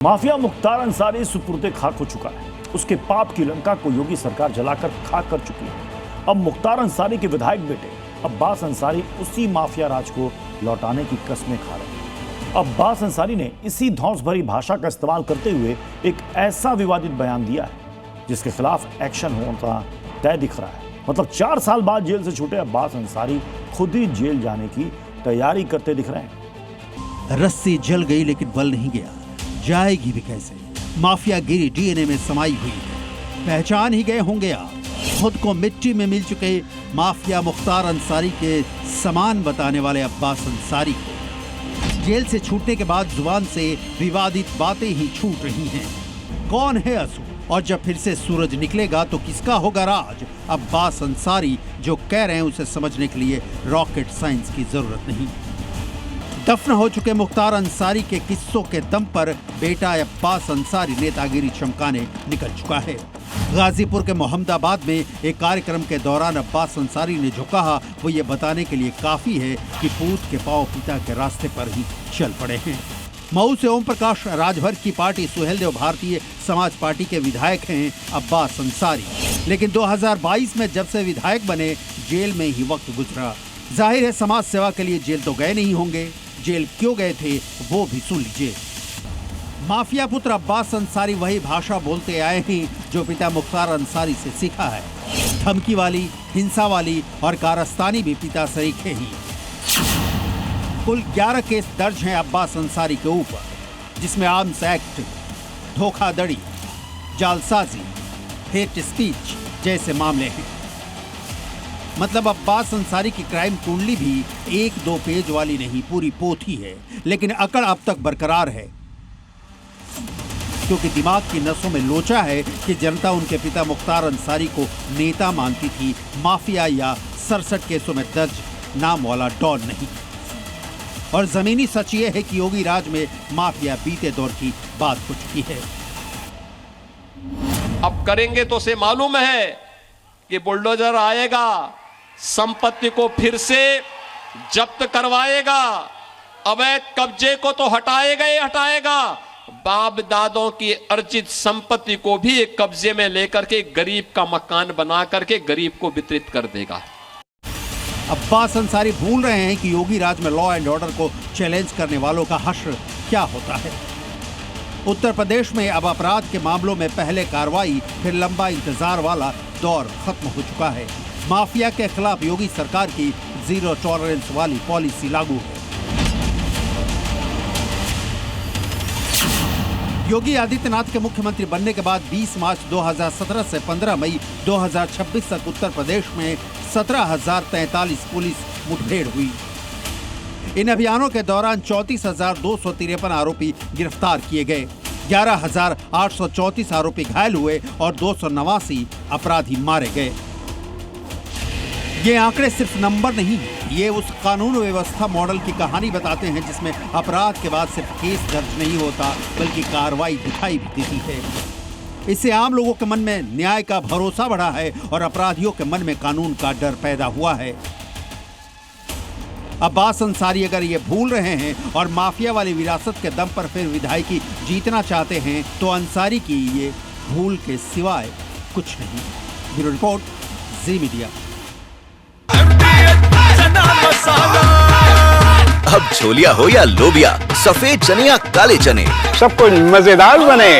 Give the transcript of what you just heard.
Mafia Mukhtar Ansari सुपुर्दे खाक हो चुका है। उसके पाप की लंका को योगी सरकार जलाकर खाक कर चुकी है। अब मुख्तार अंसारी के विधायक बेटे अब्बास अंसारी उसी माफिया राज को लौटाने की कसमें खा रहे हैं। अब्बास अंसारी ने इसी धौंस भरी भाषा का इस्तेमाल करते हुए एक ऐसा विवादित बयान दिया है जिसके खिलाफ एक्शन होना तय दिख रहा है। मतलब 4 साल बाद जेल से छूटे अब्बास अंसारी खुद ही जेल जाने की तैयारी करते दिख रहे हैं। रस्सी जल गई लेकिन बल नहीं गया, जाएगी भी कैसे? माफियागिरी डीएनए में समाई हुई है। पहचान ही गए होंगे आप खुद को मिट्टी में मिल चुके माफिया मुख्तार अंसारी के समान बताने वाले अब्बास अंसारी को। जेल से छूटने के बाद जुबान से विवादित बातें ही छूट रही हैं। कौन है असू और जब फिर से सूरज निकलेगा तो किसका होगा राज? अब्बास अंसारी जो कह रहे हैं उसे समझने के लिए रॉकेट साइंस की जरूरत नहीं। दफन हो चुके मुख्तार अंसारी के किस्सों के दम पर बेटा अब्बास अंसारी नेतागिरी चमकाने निकल चुका है। गाजीपुर के मोहम्मदाबाद में एक कार्यक्रम के दौरान अब्बास अंसारी ने जो कहा वो ये बताने के लिए काफी है कि पूत के पांव पिता के रास्ते पर ही चल पड़े हैं। मऊ से ओम प्रकाश राजभर की पार्टी सुहेलदेव भारतीय समाज पार्टी के विधायक हैं अब्बास अंसारी, लेकिन 2022 में जब से विधायक बने जेल में ही वक्त गुजरा। जाहिर है समाज सेवा के लिए जेल तो गए नहीं होंगे। जेल क्यों गए थे वो भी सुन लीजिए। माफिया पुत्र अब्बास अंसारी वही भाषा बोलते आए हैं जो पिता मुख्तार अंसारी से सीखा है। धमकी वाली, हिंसा वाली और कारस्तानी भी पिता सरीखे ही। कुल 11 केस दर्ज हैं अब्बास अंसारी के ऊपर, जिसमें आर्म्स एक्ट, धोखाधड़ी, जालसाजी, हेट स्पीच जैसे मामले हैं। मतलब अब्बास अंसारी की क्राइम कुंडली भी 1-2 पेज वाली नहीं, पूरी पोथी है। लेकिन अकड़ अब तक बरकरार है क्योंकि दिमाग की नसों में लोचा है कि जनता उनके पिता मुख्तार अंसारी को नेता मानती थी, माफिया या 67 केसों में दर्ज नाम वाला डॉन नहीं। और जमीनी सच ये है कि योगी राज में माफिया बीते दौर की बात हो चुकी है। अब करेंगे तो उसे मालूम है कि बुलडोजर आएगा, संपत्ति को फिर से जब्त करवाएगा, अवैध कब्जे को तो हटाएगा ही हटाएगा, बाप दादों की अर्जित संपत्ति को भी एक कब्जे में लेकर के गरीब का मकान बना करके गरीब को वितरित कर देगा। अब्बास अंसारी भूल रहे हैं कि योगी राज में लॉ एंड ऑर्डर को चैलेंज करने वालों का हश्र क्या होता है। उत्तर प्रदेश में अब अपराध के मामलों में पहले कार्रवाई फिर लंबा इंतजार वाला दौर खत्म हो चुका है। माफिया के खिलाफ योगी सरकार की 0 टॉलरेंस वाली पॉलिसी लागू है। योगी आदित्यनाथ के मुख्यमंत्री बनने के बाद 20 मार्च 2017 से 15 मई 2026 तक उत्तर प्रदेश में 17,043 पुलिस मुठभेड़ हुई। इन अभियानों के दौरान 34,253 आरोपी गिरफ्तार किए गए, 11,834 आरोपी घायल हुए और 289 अपराधी मारे गए। ये आंकड़े सिर्फ नंबर नहीं, ये उस कानून व्यवस्था मॉडल की कहानी बताते हैं जिसमें अपराध के बाद सिर्फ केस दर्ज नहीं होता बल्कि कार्रवाई दिखाई भी देती है। इससे आम लोगों के मन में न्याय का भरोसा बढ़ा है और अपराधियों के मन में कानून का डर पैदा हुआ है। अब्बास अंसारी अगर ये भूल रहे हैं और माफिया वाली विरासत के दम पर फिर विधायकी जीतना चाहते हैं तो अंसारी की ये भूल के सिवाय कुछ नहीं। ब्यूरो रिपोर्ट, जी मीडिया। अब छोलिया हो या लोबिया, सफेद चने या काले चने, सब कुछ मजेदार बने।